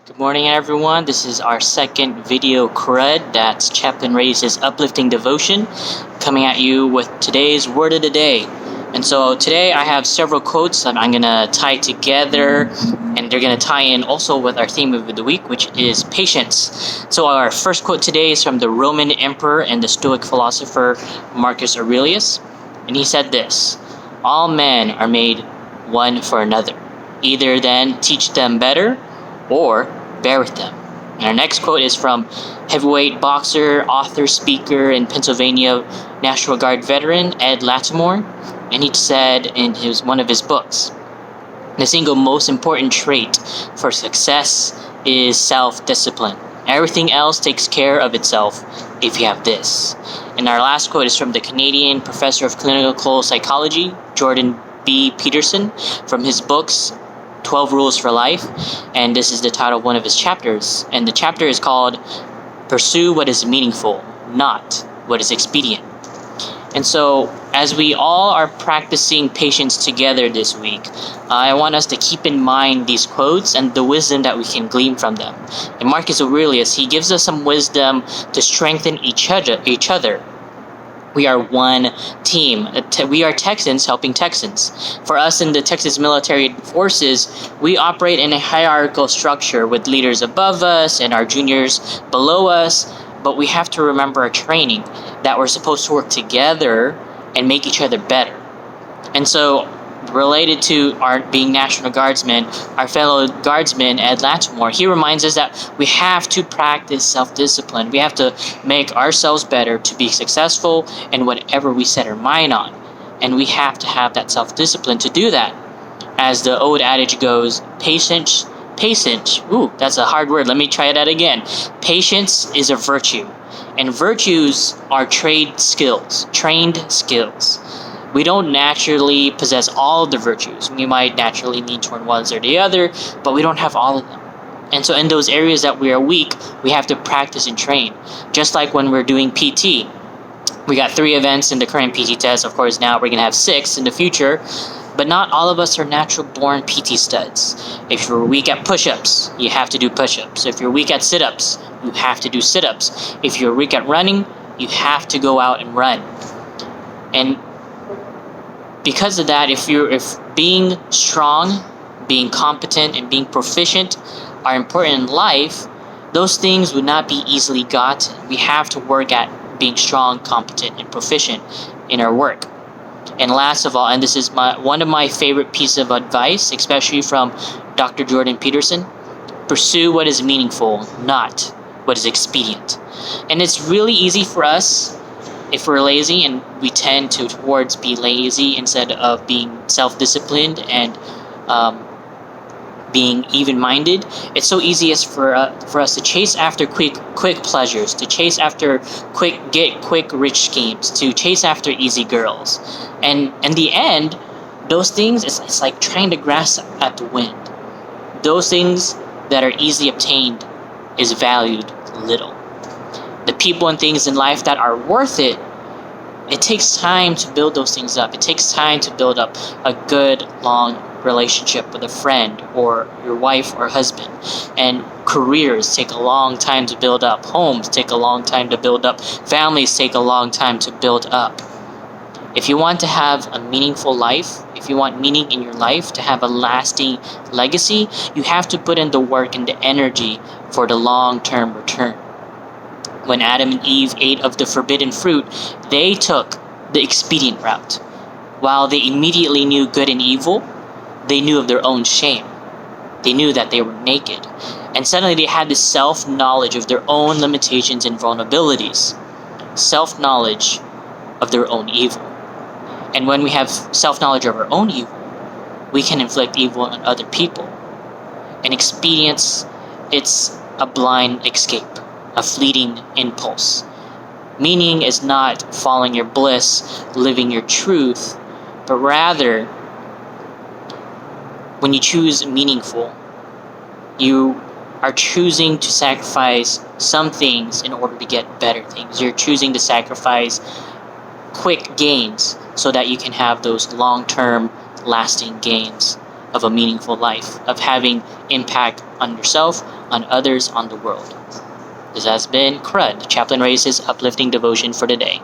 Good morning, everyone. This is our second video, Crud. That's Chaplain Reyes' Uplifting Devotion, coming at you with today's Word of the Day. And so today I have several quotes that I'm going to tie together, and they're going to tie in also with our theme of the week, which is patience. So our first quote today is from the Roman Emperor and the Stoic philosopher Marcus Aurelius. And he said this: "All men are made one for another. Either then teach them better, or bear with them." And our next quote is from heavyweight boxer, author, speaker, and Pennsylvania National Guard veteran Ed Latimore. And he said in one of his books, "The single most important trait for success is self-discipline. Everything else takes care of itself if you have this." And our last quote is from the Canadian professor of clinical psychology, Jordan B. Peterson, from his books 12 Rules for Life, and this is the title of one of his chapters, and the chapter is called "Pursue What is Meaningful, Not What is Expedient." And so, as we all are practicing patience together this week, I want us to keep in mind these quotes and the wisdom that we can glean from them. And Marcus Aurelius, he gives us some wisdom to strengthen each other. We are one team. We are Texans helping Texans. For us in the Texas military forces, we operate in a hierarchical structure with leaders above us and our juniors below us, but we have to remember our training, that we're supposed to work together and make each other better. And so, related to our being National Guardsmen, our fellow Guardsman, Ed Latimore, he reminds us that we have to practice self-discipline. We have to make ourselves better to be successful in whatever we set our mind on. And we have to have that self-discipline to do that. As the old adage goes, patience, ooh, that's a hard word. Let me try that again. Patience is a virtue. And virtues are trained skills. We don't naturally possess all of the virtues. We might naturally lean toward one or the other, but we don't have all of them. And so in those areas that we are weak, we have to practice and train. Just like when we're doing PT. We got 3 events in the current PT test. Of course, now we're going to have 6 in the future. But not all of us are natural-born PT studs. If you're weak at push-ups, you have to do push-ups. If you're weak at sit-ups, you have to do sit-ups. If you're weak at running, you have to go out and run. And because of that, if being strong, being competent, and being proficient are important in life, those things would not be easily gotten. We have to work at being strong, competent, and proficient in our work. And last of all, and this is one of my favorite pieces of advice, especially from Dr. Jordan Peterson: pursue what is meaningful, not what is expedient. And it's really easy for us if we're lazy, and we tend towards be lazy instead of being self-disciplined and being even-minded. It's so easy for us to chase after quick pleasures, to chase after quick rich schemes, to chase after easy girls. And in the end, those things, it's like trying to grasp at the wind. Those things that are easily obtained is valued little. The people and things in life that are worth it, it takes time to build those things up. It takes time to build up a good, long relationship with a friend or your wife or husband. And careers take a long time to build up. Homes take a long time to build up. Families take a long time to build up. If you want to have a meaningful life, if you want meaning in your life, to have a lasting legacy, you have to put in the work and the energy for the long-term return. When Adam and Eve ate of the forbidden fruit, they took the expedient route. While they immediately knew good and evil, they knew of their own shame. They knew that they were naked. And suddenly they had this self-knowledge of their own limitations and vulnerabilities. Self-knowledge of their own evil. And when we have self-knowledge of our own evil, we can inflict evil on other people. And expedience, it's a blind escape, a fleeting impulse. Meaning is not following your bliss, living your truth, but rather, when you choose meaningful, you are choosing to sacrifice some things in order to get better things. You're choosing to sacrifice quick gains so that you can have those long-term lasting gains of a meaningful life, of having impact on yourself, on others, on the world. This has been Crud, Chaplain Reyes' uplifting devotion for today.